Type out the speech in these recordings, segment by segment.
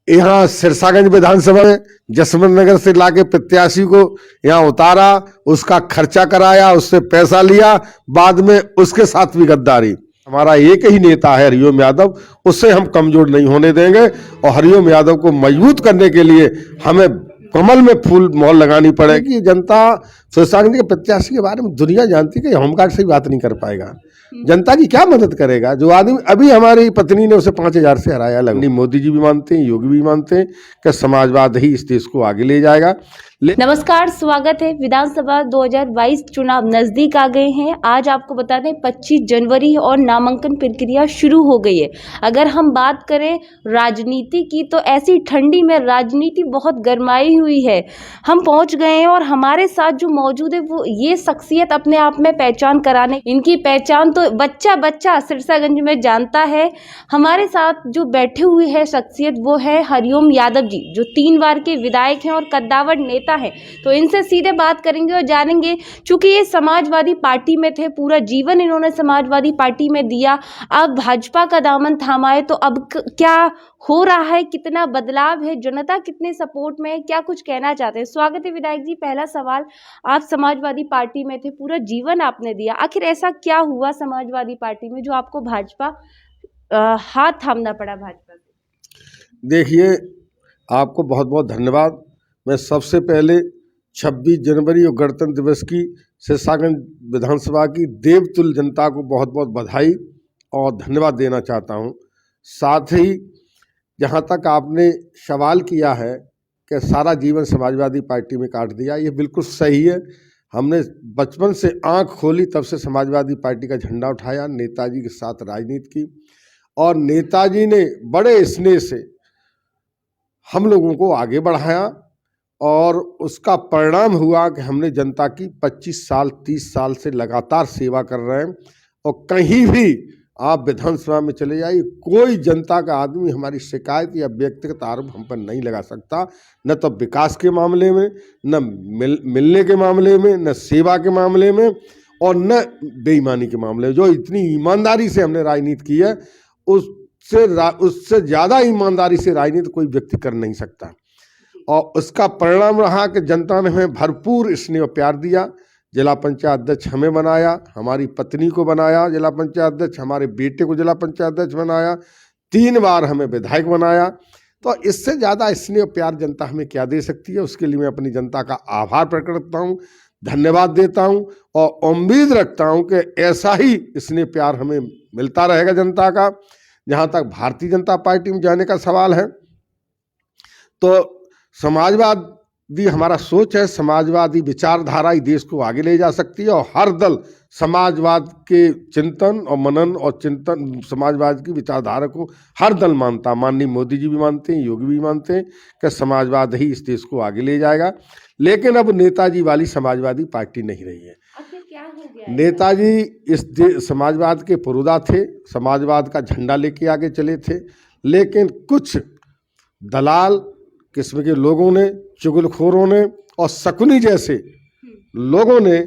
यहाँ सिरसागंज विधानसभा में जसवंत नगर से लाके प्रत्याशी को यहाँ उतारा, उसका खर्चा कराया, उससे पैसा लिया, बाद में उसके साथ भी गद्दारी। हमारा एक ही नेता है हरिओम यादव, उससे हम कमजोर नहीं होने देंगे और हरिओम यादव को मजबूत करने के लिए हमें कमल में फूल मोहर लगानी पड़ेगी। जनता सिरसागंज के प्रत्याशी के बारे में दुनिया जानती है कि होमगार्ड से ही बात नहीं कर पाएगा। जनता की क्या मदद करेगा? जो आदमी अभी हमारी पत्नी ने उसे 5,000 से हराया, लगनी मोदी जी भी मानते हैं, योगी भी मानते हैं कि समाजवाद ही इस देश को आगे ले जाएगा। नमस्कार, स्वागत है। विधानसभा 2022 चुनाव नजदीक आ गए हैं। आज आपको बता दें 25 जनवरी और नामांकन प्रक्रिया शुरू हो गई है। अगर हम बात करें राजनीति की तो ऐसी ठंडी में राजनीति बहुत गरमाई हुई है। हम पहुंच गए हैं और हमारे साथ जो मौजूद है वो ये शख्सियत अपने आप में पहचान कराने, इनकी पहचान तो बच्चा बच्चा सिरसागंज में जानता है। हमारे साथ जो बैठे हुए है शख्सियत वो है हरिओम यादव जी, जो 3 बार के विधायक हैं और कद्दावर नेता है। तो इनसे सीधे बात करेंगे और जानेंगे, चूंकि ये समाजवादी पार्टी में थे, पूरा जीवन इन्होंने समाजवादी पार्टी में दिया, अब भाजपा का दामन थामा है, तो अब क्या हो रहा है, कितना बदलाव है, जनता कितने सपोर्ट में है, क्या कुछ कहना चाहते हैं? स्वागत है विधायक जी। पहला सवाल, आप समाजवादी पार्टी में थे, पूरा जीवन आपने दिया, आखिर ऐसा क्या हुआ समाजवादी पार्टी में जो आपको भाजपा हाथ थामना पड़ा भाजपा से? देखिए, आपको बहुत बहुत धन्यवाद। मैं सबसे पहले 26 जनवरी और गणतंत्र दिवस की सिरसागंज विधानसभा की देवतुल्य जनता को बहुत बहुत बधाई और धन्यवाद देना चाहता हूं। साथ ही जहां तक आपने सवाल किया है कि सारा जीवन समाजवादी पार्टी में काट दिया, ये बिल्कुल सही है। हमने बचपन से आंख खोली तब से समाजवादी पार्टी का झंडा उठाया, नेताजी के साथ राजनीति की और नेताजी ने बड़े स्नेह से हम लोगों को आगे बढ़ाया और उसका परिणाम हुआ कि हमने जनता की 25 साल 30 साल से लगातार सेवा कर रहे हैं। और कहीं भी आप विधानसभा में चले जाइए, कोई जनता का आदमी हमारी शिकायत या व्यक्तिगत आरोप हम पर नहीं लगा सकता, न तो विकास के मामले में, न मिलने के मामले में, न सेवा के मामले में और न बेईमानी के मामले में। जो इतनी ईमानदारी से हमने राजनीति की है, उससे ज़्यादा ईमानदारी से राजनीति कोई व्यक्ति कर नहीं सकता। और उसका परिणाम रहा कि जनता ने हमें भरपूर स्नेह और प्यार दिया। जिला पंचायत अध्यक्ष हमें बनाया, हमारी पत्नी को बनाया जिला पंचायत अध्यक्ष, हमारे बेटे को जिला पंचायत अध्यक्ष बनाया, 3 बार हमें विधायक बनाया। तो इससे ज़्यादा स्नेह और प्यार जनता हमें क्या दे सकती है? उसके लिए मैं अपनी जनता का आभार प्रकट करता हूँ, धन्यवाद देता हूँ और उम्मीद रखता हूँ कि ऐसा ही स्नेह प्यार हमें मिलता रहेगा जनता का। जहाँ तक भारतीय जनता पार्टी में जाने का सवाल है, तो समाजवादी हमारा सोच है, समाजवादी विचारधारा ही देश को आगे ले जा सकती है और हर दल समाजवाद के चिंतन और मनन और चिंतन, समाजवाद की विचारधारा को हर दल मानता। माननीय मोदी जी भी मानते हैं, योगी भी मानते हैं कि समाजवाद ही इस देश को आगे ले जाएगा। लेकिन अब नेताजी वाली समाजवादी पार्टी नहीं रही है। नेताजी इस समाजवाद के पुरोधा थे, समाजवाद का झंडा लेके आगे चले थे, लेकिन कुछ दलाल किस्म के लोगों ने, चुगलखोरों ने और शकुनी जैसे लोगों ने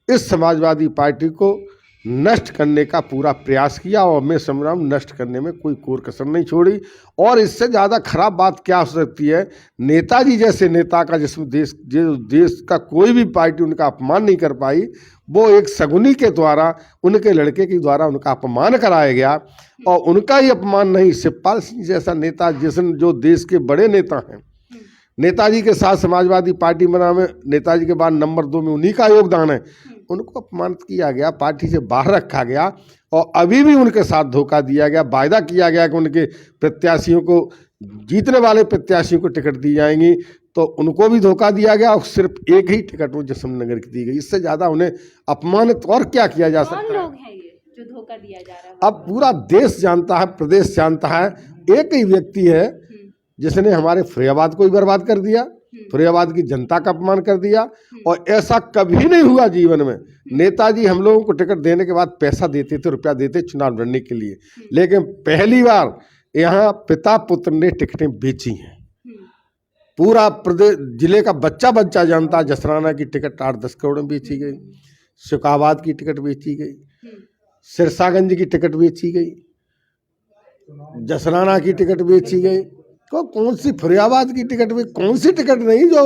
इस समाजवादी पार्टी को नष्ट करने का पूरा प्रयास किया और मैं समझ रहा हूँ नष्ट करने में कोई कोर कसर नहीं छोड़ी। और इससे ज़्यादा खराब बात क्या हो सकती है? नेताजी जैसे नेता का, जिसमें देश का कोई भी पार्टी उनका अपमान नहीं कर पाई, वो एक शगुनी के द्वारा, उनके लड़के के द्वारा उनका अपमान कराया गया। और उनका ही अपमान नहीं, शिवपाल सिंह जैसा नेता, जो देश के बड़े नेता हैं, नेताजी के साथ समाजवादी पार्टी बना में, नेताजी के बाद नंबर 2 में उन्हीं का योगदान है, उनको अपमानित किया गया, पार्टी से बाहर रखा गया और अभी भी उनके साथ धोखा दिया गया। वायदा किया गया कि उनके प्रत्याशियों को, जीतने वाले प्रत्याशियों को टिकट दी जाएंगी, तो उनको भी धोखा दिया गया और सिर्फ एक ही टिकट वो जसवंत नगर की दी गई। इससे ज़्यादा उन्हें अपमानित और क्या किया जा सकता है? कौन लोग हैं ये जो धोखा दिया जा रहा है? अब पूरा देश जानता है, प्रदेश जानता है। एक ही व्यक्ति है जिसने हमारे फरीदाबाद को ही बर्बाद कर दिया, फरीदाबाद की जनता का अपमान कर दिया। और ऐसा कभी नहीं हुआ जीवन में। नेताजी हम लोगों को टिकट देने के बाद पैसा देते थे, रुपया देते चुनाव लड़ने के लिए, लेकिन पहली बार यहाँ पिता पुत्र ने टिकटें बेची हैं। पूरा प्रदेश, जिले का बच्चा बच्चा जानता है, जसराना की टिकट 8-10 करोड़ में बेची गई, शुकाबाद की टिकट बेची गई, सिरसागंज की टिकट बेची गई, जसराना की टिकट बेची गई, तो कौन सी फरियाबाद की टिकट में कौन सी टिकट नहीं जो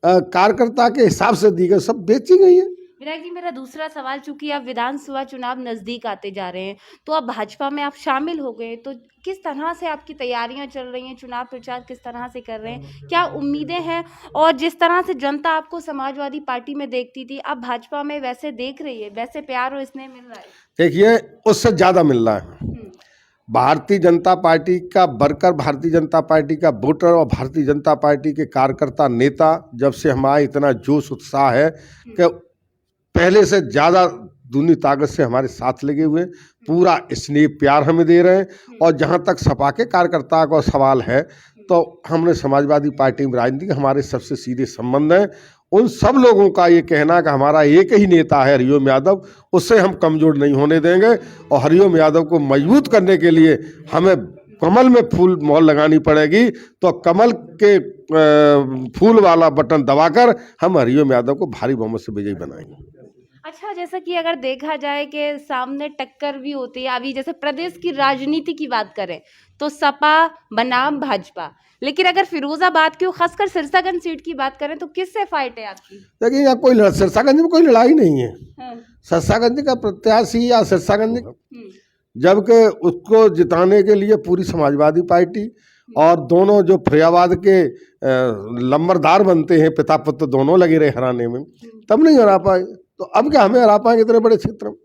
कार्यकर्ता के हिसाब से दी गई, सब बेची गई है। विधायक जी, मेरा दूसरा सवाल, चूंकि अब विधानसभा चुनाव नजदीक आते जा रहे हैं, तो अब भाजपा में आप शामिल हो गए, तो किस तरह से आपकी तैयारियां चल रही हैं, चुनाव प्रचार किस तरह से कर रहे हैं, क्या उम्मीदें हैं? और जिस तरह से जनता आपको समाजवादी पार्टी में देखती थी, अब भाजपा में वैसे देख रही है, वैसे प्यार और स्नेह मिल रहा है? देखिए, उससे ज़्यादा मिल रहा है। भारतीय जनता पार्टी का वर्कर, भारतीय जनता पार्टी का वोटर और भारतीय जनता पार्टी के कार्यकर्ता नेता, जब से हमारा इतना जोश उत्साह है कि पहले से ज़्यादा दूनी ताकत से हमारे साथ लगे हुए, पूरा स्नेह प्यार हमें दे रहे हैं। और जहाँ तक सपा के कार्यकर्ता का सवाल है, तो हमने समाजवादी पार्टी में राजनीति के हमारे सबसे सीधे संबंध हैं। उन सब लोगों का ये कहना कि हमारा एक ही नेता है हरिओम यादव, उससे हम कमज़ोर नहीं होने देंगे। और हरिओम यादव को मजबूत करने के लिए हमें कमल में फूल मोहर लगानी पड़ेगी। तो कमल के फूल वाला बटन दबाकर हम हरिओम यादव को भारी बहुमत से विजयी बनाएंगे। अच्छा, जैसा कि अगर देखा जाए कि सामने टक्कर भी होती है, अभी जैसे प्रदेश की राजनीति की बात करें तो सपा बनाम भाजपा, लेकिन अगर फिरोजाबाद की खासकर सिरसागंज सीट की बात करें तो किससे फाइट है आपकी? देखिए, यहाँ कोई सिरसागंज में कोई लड़ाई नहीं है। हाँ। सिरसागंज का प्रत्याशी या सिरसागंज, जबकि उसको जिताने के लिए पूरी समाजवादी पार्टी और दोनों जो फरियाबाद के लंबरदार बनते हैं, पिता पुत्र दोनों लगे रहे हराने में, तब नहीं हरा पाए। तो अब क्या हमें हरा पाएंगे इतने बड़े क्षेत्र में?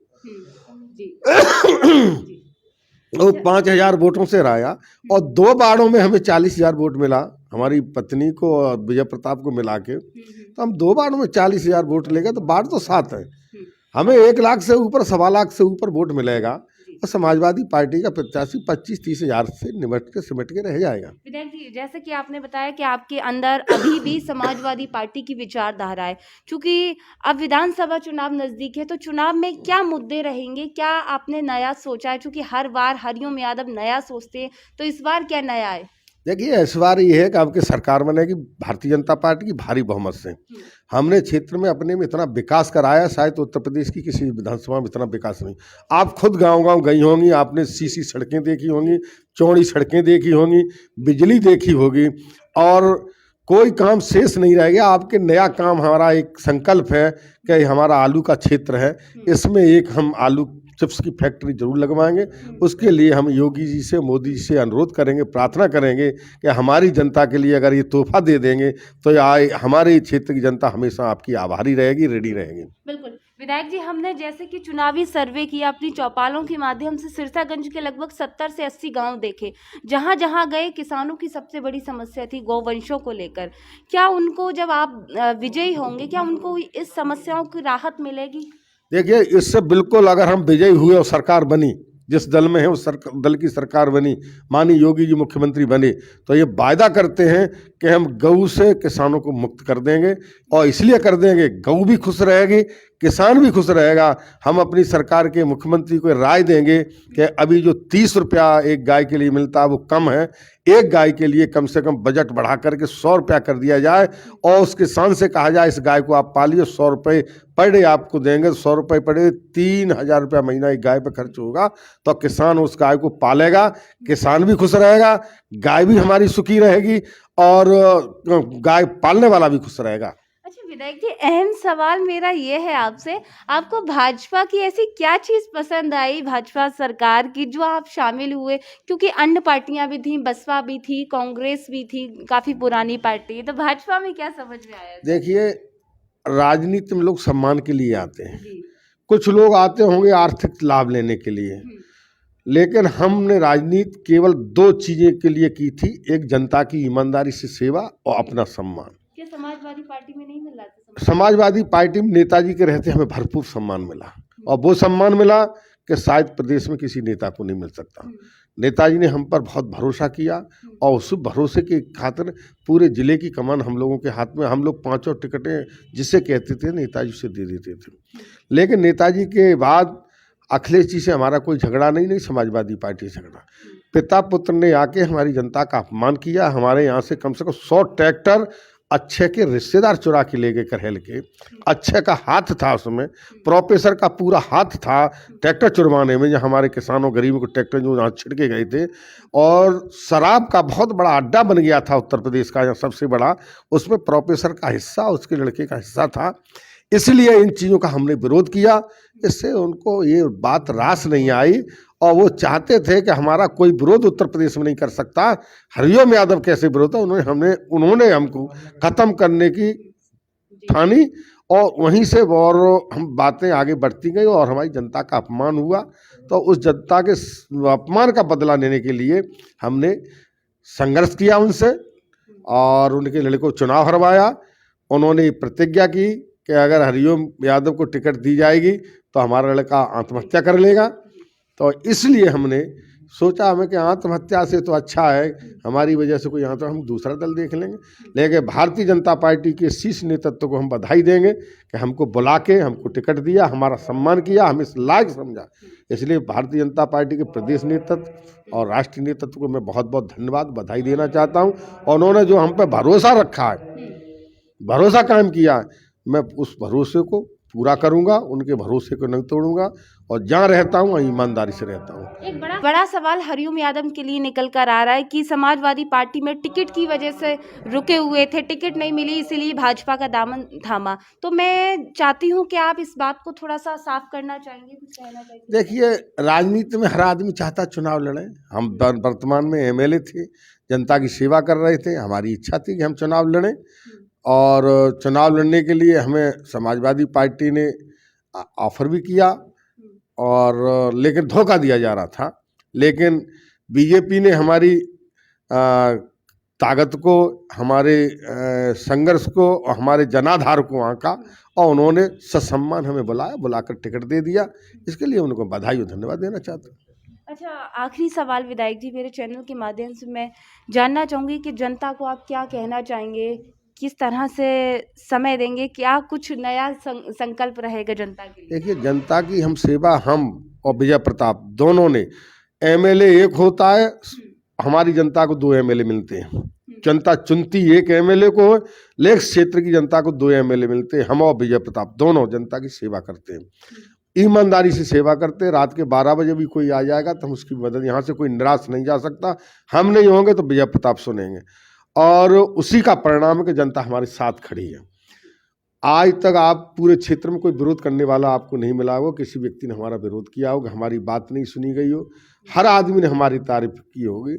वो 5,000 वोटों से हराया और 2 बाड़ों में हमें 40,000 वोट मिला, हमारी पत्नी को और विजय प्रताप को मिला के। तो हम 2 बाड़ों में 40,000 वोट लेंगे, तो बाढ़ तो 7 है, हमें 1 लाख से ऊपर, 1.25 लाख से ऊपर वोट मिलेगा। और समाजवादी पार्टी का प्रत्याशी 25-30 हज़ार से सिमट के रह जाएगा। विधायक जी, जैसे कि आपने बताया कि आपके अंदर अभी भी समाजवादी पार्टी की विचारधारा है, क्योंकि अब विधानसभा चुनाव नजदीक है, तो चुनाव में क्या मुद्दे रहेंगे, क्या आपने नया सोचा है? क्योंकि हर बार हरिओम यादव नया सोचते हैं, तो इस बार क्या नया है? देखिए, इस बार ये है कि आपकी सरकार बनेगी भारतीय जनता पार्टी की भारी बहुमत से। हमने क्षेत्र में अपने में इतना विकास कराया, शायद उत्तर प्रदेश की किसी विधानसभा में इतना विकास नहीं। आप खुद गांव-गांव गई होंगी, आपने सीसी सड़कें देखी होंगी, चौड़ी सड़कें देखी होंगी, बिजली देखी होगी, और कोई काम शेष नहीं रह गया। आपके नया काम, हमारा एक संकल्प है कि हमारा आलू का क्षेत्र है, इसमें एक हम आलू चिप्स की फैक्ट्री जरूर लगवाएंगे। उसके लिए हम योगी जी से, मोदी जी से अनुरोध करेंगे, प्रार्थना करेंगे कि हमारी जनता के लिए अगर ये तोहफा दे देंगे तो हमारे क्षेत्र की जनता हमेशा आपकी आभारी रहेगी, रेडी रहेगी। बिल्कुल विधायक जी, हमने जैसे कि चुनावी सर्वे किया अपनी चौपालों के माध्यम से, सिरसागंज के लगभग 70 से 80 गांव देखे, जहां जहां गए किसानों की सबसे बड़ी समस्या थी गौवंशों को लेकर। क्या उनको, जब आप विजयी होंगे, क्या उनको इस समस्याओं की राहत मिलेगी? देखिए, इससे बिल्कुल, अगर हम विजयी हुए और सरकार बनी, जिस दल में है उस दल की सरकार बनी, माननीय योगी जी मुख्यमंत्री बने, तो ये वायदा करते हैं कि हम गऊ से किसानों को मुक्त कर देंगे। और इसलिए कर देंगे, गऊ भी खुश रहेगी, किसान भी खुश रहेगा। हम अपनी सरकार के मुख्यमंत्री को राय देंगे कि अभी जो 30 रुपया एक गाय के लिए मिलता है वो कम है, एक गाय के लिए कम से कम बजट बढ़ा करके 100 रुपया कर दिया जाए, और उस किसान से कहा जाए इस गाय को आप पालिए, 100 रुपये पर डे आपको देंगे। 100 रुपये पर डे, 3,000 रुपया महीना एक गाय पर खर्च होगा, तो किसान उस गाय को पालेगा, किसान भी खुश रहेगा, गाय भी हमारी सुखी रहेगी, और गाय पालने वाला भी खुश रहेगा। अच्छा विधायक जी, अहम सवाल मेरा ये है आपसे, आपको भाजपा की ऐसी क्या चीज़ पसंद आई भाजपा सरकार की जो आप शामिल हुए? क्योंकि अन्य पार्टियां भी थी, बसपा भी थी, कांग्रेस भी थी, काफ़ी पुरानी पार्टी, तो भाजपा में क्या समझ में आया? देखिए, राजनीति में लोग सम्मान के लिए आते हैं, कुछ लोग आते होंगे आर्थिक लाभ लेने के लिए, लेकिन हमने राजनीति केवल 2 चीज़ें के लिए की थी, एक जनता की ईमानदारी से सेवा और अपना सम्मान। क्या समाजवादी पार्टी में नहीं मिल रहा था? समाजवादी पार्टी में नेताजी के रहते हमें भरपूर सम्मान मिला, और वो सम्मान मिला कि शायद प्रदेश में किसी नेता को नहीं मिल सकता। नेताजी ने हम पर बहुत भरोसा किया, और उस भरोसे की खातिर पूरे ज़िले की कमान हम लोगों के हाथ में, हम लोग 5 टिकटें जिससे कहते थे नेताजी से दे देते थे। लेकिन नेताजी के बाद अखिलेश जी से हमारा कोई झगड़ा नहीं, समाजवादी पार्टी से झगड़ा। पिता पुत्र ने आके हमारी जनता का अपमान किया, हमारे यहाँ से कम 100 ट्रैक्टर अक्षय के रिश्तेदार चुरा के ले गए करहेल के। अक्षय का हाथ था उसमें, प्रोफेसर का पूरा हाथ था ट्रैक्टर चुरवाने में, जो हमारे किसानों गरीबों को ट्रैक्टर जो यहाँ छिड़के गए थे। और शराब का बहुत बड़ा अड्डा बन गया था उत्तर प्रदेश का, यहाँ सबसे बड़ा, उसमें प्रोफेसर का हिस्सा, उसके लड़के का हिस्सा था। इसलिए इन चीज़ों का हमने विरोध किया। इससे उनको ये बात रास नहीं आई और वो चाहते थे कि हमारा कोई विरोध उत्तर प्रदेश में नहीं कर सकता, हरिओम यादव कैसे विरोध है, उन्होंने हमको ख़त्म करने की ठानी। और वहीं से और हम बातें आगे बढ़ती गई और हमारी जनता का अपमान हुआ। तो उस जनता के अपमान का बदला लेने के लिए हमने संघर्ष किया उनसे और उनके लड़के को चुनाव हरवाया। उन्होंने प्रतिज्ञा की कि अगर हरिओम यादव को टिकट दी जाएगी तो हमारा लड़का आत्महत्या कर लेगा। तो इसलिए हमने सोचा हमें कि आत्महत्या से तो अच्छा है हमारी वजह से कोई यहाँ, तो हम दूसरा दल देख लेंगे। लेकिन भारतीय जनता पार्टी के शीर्ष नेतृत्व को हम बधाई देंगे कि हमको बुला के हमको टिकट दिया, हमारा सम्मान किया, हमें इस लायक समझा। इसलिए भारतीय जनता पार्टी के प्रदेश नेतृत्व और राष्ट्रीय नेतृत्व को मैं बहुत बहुत धन्यवाद बधाई देना चाहता हूँ। और उन्होंने जो हम पे भरोसा रखा है, भरोसा कायम किया है, मैं उस भरोसे को पूरा करूंगा, उनके भरोसे को नहीं तोड़ूंगा और जहाँ रहता हूँ वहीं ईमानदारी से रहता हूँ। एक बड़ा सवाल हरिओम यादव के लिए निकल कर आ रहा है कि समाजवादी पार्टी में टिकट की वजह से रुके हुए थे, टिकट नहीं मिली इसीलिए भाजपा का दामन थामा। तो मैं चाहती हूँ कि आप इस बात को थोड़ा सा साफ करना चाहेंगे, कुछ कहना चाहेंगे? देखिए, राजनीति में हर आदमी चाहता चुनाव लड़े। हम वर्तमान में एमएलए थे, जनता की सेवा कर रहे थे, हमारी इच्छा थी कि हम चुनाव लड़ें। और चुनाव लड़ने के लिए हमें समाजवादी पार्टी ने ऑफर भी किया और लेकिन धोखा दिया जा रहा था। लेकिन बीजेपी ने हमारी ताकत को, हमारे संघर्ष को और हमारे जनाधार को आंका और उन्होंने ससम्मान हमें बुलाकर टिकट दे दिया। इसके लिए उनको बधाई और धन्यवाद देना चाहता हूँ। अच्छा, आखिरी सवाल विधायक जी, मेरे चैनल के माध्यम से मैं जानना चाहूँगी कि जनता को आप क्या कहना चाहेंगे, किस तरह से समय देंगे, क्या कुछ नया संकल्प रहेगा जनता के लिए? देखिए, जनता की हम सेवा, हम और विजय प्रताप दोनों ने, एमएलए एक होता है, हमारी जनता को 2 एमएलए मिलते हैं। जनता चुनती एक एमएलए को, लेकिन क्षेत्र की जनता को 2 एमएलए मिलते हैं। हम और विजय प्रताप दोनों जनता की सेवा करते हैं, ईमानदारी से सेवा करते हैं। रात के 12 बजे भी कोई आ जाएगा तो हम उसकी मदद, यहाँ से कोई निराश नहीं जा सकता। हम नहीं होंगे तो विजय प्रताप सुनेंगे और उसी का परिणाम है कि जनता हमारे साथ खड़ी है। आज तक आप पूरे क्षेत्र में कोई विरोध करने वाला आपको नहीं मिला होगा, किसी व्यक्ति ने हमारा विरोध किया होगा, हमारी बात नहीं सुनी गई हो, हर आदमी ने हमारी तारीफ की होगी।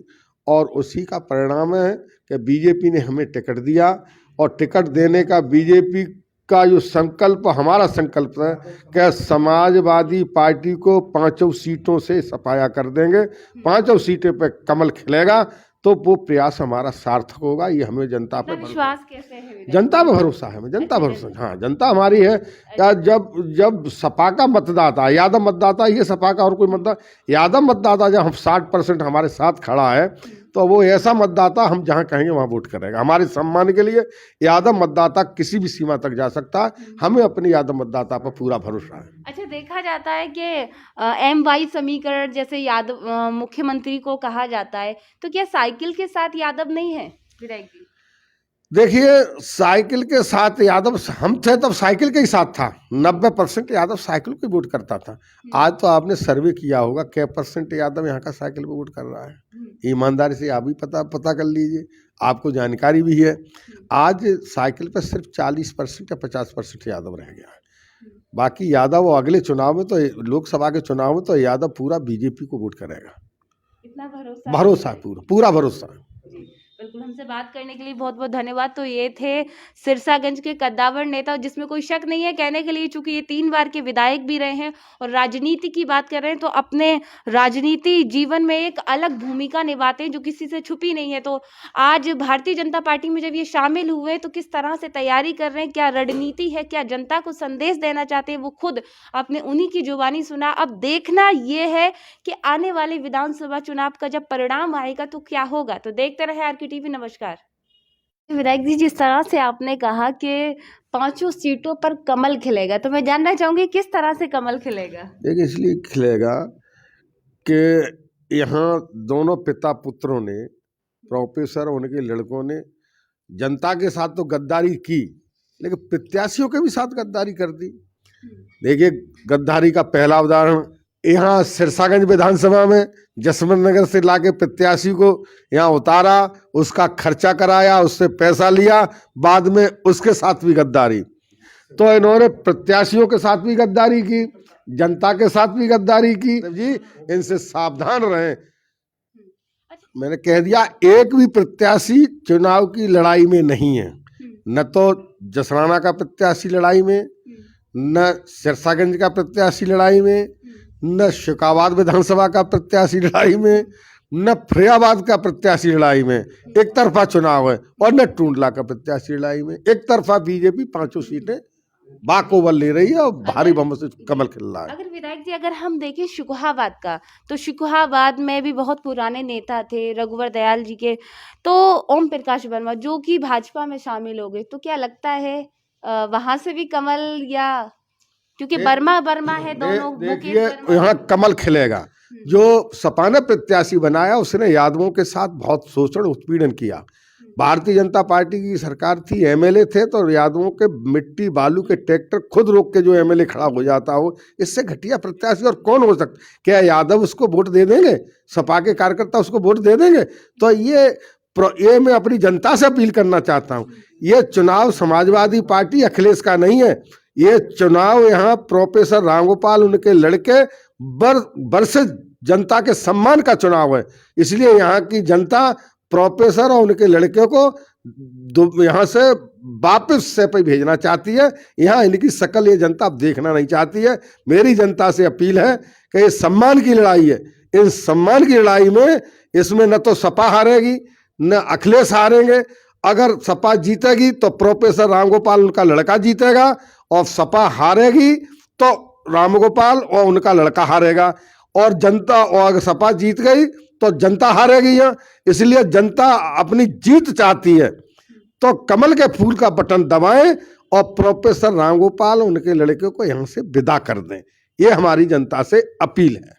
और उसी का परिणाम है कि बीजेपी ने हमें टिकट दिया और टिकट देने का बीजेपी का जो संकल्प, हमारा संकल्प है कि समाजवादी पार्टी को 5 सीटों से सफाया कर देंगे, 5 सीटें पे कमल खिलेगा। तो वो प्रयास हमारा सार्थक होगा। ये हमें जनता पे विश्वास कैसे है? जनता पे भरोसा है, हमें जनता भरोसा, हाँ जनता हमारी है। या जब सपा का मतदाता, यादव मतदाता, ये सपा का और कोई मतदाता, यादव मतदाता जब हम 60% हमारे साथ खड़ा है तो वो ऐसा मतदाता हम जहाँ कहेंगे वहाँ वोट करेगा। हमारे सम्मान के लिए यादव मतदाता किसी भी सीमा तक जा सकता है, हमें अपने यादव मतदाता पर पूरा भरोसा है। अच्छा, देखा जाता है कि MY समीकरण जैसे यादव मुख्यमंत्री को कहा जाता है, तो क्या साइकिल के साथ यादव नहीं है विधायक जी? देखिए, साइकिल के साथ यादव, हम थे तब साइकिल के ही साथ था। 90% यादव साइकिल को वोट करता था। आज तो आपने सर्वे किया होगा, क्या % यादव यहाँ का साइकिल पे वोट कर रहा है। ईमानदारी से आप भी पता कर लीजिए, आपको जानकारी भी है। आज साइकिल पे सिर्फ 40% या 50% यादव रह गया है। बाकी यादव वो अगले चुनाव में, तो लोकसभा के चुनाव में, तो यादव पूरा बीजेपी को वोट करेगा। इतना भरोसा है, पूरा भरोसा है। बिल्कुल, हमसे बात करने के लिए बहुत बहुत धन्यवाद। तो ये थे सिरसागंज के कद्दावर नेता, जिसमें कोई शक नहीं है कहने के लिए, चूंकि ये 3 बार के विधायक भी रहे हैं और राजनीति की बात कर रहे हैं तो अपने राजनीति जीवन में एक अलग भूमिका निभाते हैं जो किसी से छुपी नहीं है। तो आज भारतीय जनता पार्टी में जब ये शामिल हुए तो किस तरह से तैयारी कर रहे हैं, क्या रणनीति है, क्या जनता को संदेश देना चाहते हैं, वो खुद अपने उन्हीं की जुबानी सुना। अब देखना ये है कि आने वाले विधानसभा चुनाव का जब परिणाम आएगा तो क्या होगा। तो देखते रहे RK TV। नमस्कार विधायक जी, जिस तरह से आपने कहा कि 5 सीटों पर कमल खिलेगा, तो मैं जानना चाहूंगी किस तरह से कमल खिलेगा? देखिए, इसलिए खिलेगा कि यहाँ दोनों पिता पुत्रों ने, प्रोफेसर उनके लड़कों ने जनता के साथ तो गद्दारी की, लेकिन प्रत्याशियों के भी साथ गद्दारी कर दी। देखिए, गद्दारी का पहला उदाहरण यहाँ सिरसागंज विधानसभा में जसवंत नगर से लाके प्रत्याशी को यहाँ उतारा, उसका खर्चा कराया, उससे पैसा लिया, बाद में उसके साथ भी गद्दारी। तो इन्होंने प्रत्याशियों के साथ भी गद्दारी की, जनता के साथ भी गद्दारी की। जी, इनसे सावधान रहें। मैंने कह दिया, एक भी प्रत्याशी चुनाव की लड़ाई में नहीं है, न तो जसराना का प्रत्याशी लड़ाई में, न सिरसागंज का प्रत्याशी लड़ाई में, न शिकावाद विधानसभा का प्रत्याशी लड़ाई में, न फरियाबाद का प्रत्याशी लड़ाई में। एक तरफा चुनाव है। और न टूंडला का प्रत्याशी लड़ाई में। एक तरफा बीजेपी 5 सीटें बाकोबल ले रही है और भारी बहुमत से कमल खिल रहा है। अगर विधायक जी, अगर हम देखें शिकोहाबाद का, तो शिकोहाबाद में भी बहुत पुराने नेता थे रघुवर दयाल जी के, तो ओम प्रकाश वर्मा जो कि भाजपा में शामिल हो गए, तो क्या लगता है वहां से भी कमल, या क्योंकि वर्मा वर्मा है दोनों? देखिए, यहाँ कमल खिलेगा। जो सपा ने प्रत्याशी बनाया उसने यादवों के साथ बहुत शोषण उत्पीड़न किया। भारतीय जनता पार्टी की सरकार थी, एमएलए थे, तो यादवों के मिट्टी बालू के ट्रैक्टर खुद रोक के जो एमएलए खड़ा हो जाता हो, इससे घटिया प्रत्याशी और कौन हो सकता? क्या यादव उसको वोट दे देंगे? सपा के कार्यकर्ता उसको वोट दे देंगे? तो ये मैं अपनी जनता से अपील करना चाहता हूँ, ये चुनाव समाजवादी पार्टी अखिलेश का नहीं है। ये चुनाव यहाँ प्रोफेसर रामगोपाल उनके लड़के वर्ष जनता के सम्मान का चुनाव है। इसलिए यहाँ की जनता प्रोफेसर और उनके लड़के को यहाँ से वापस से पे भेजना चाहती है। यहाँ इनकी शक्ल ये जनता अब देखना नहीं चाहती है। मेरी जनता से अपील है कि ये सम्मान की लड़ाई है। इन सम्मान की लड़ाई में इसमें न तो सपा हारेगी न अखिलेश हारेंगे। अगर सपा जीतेगी तो प्रोफेसर रामगोपाल उनका लड़का जीतेगा, और सपा हारेगी तो रामगोपाल और उनका लड़का हारेगा। और जनता, और अगर सपा जीत गई तो जनता हारेगी यहाँ। इसलिए जनता अपनी जीत चाहती है तो कमल के फूल का बटन दबाएं और प्रोफेसर रामगोपाल उनके लड़के को यहाँ से विदा कर दें। ये हमारी जनता से अपील है।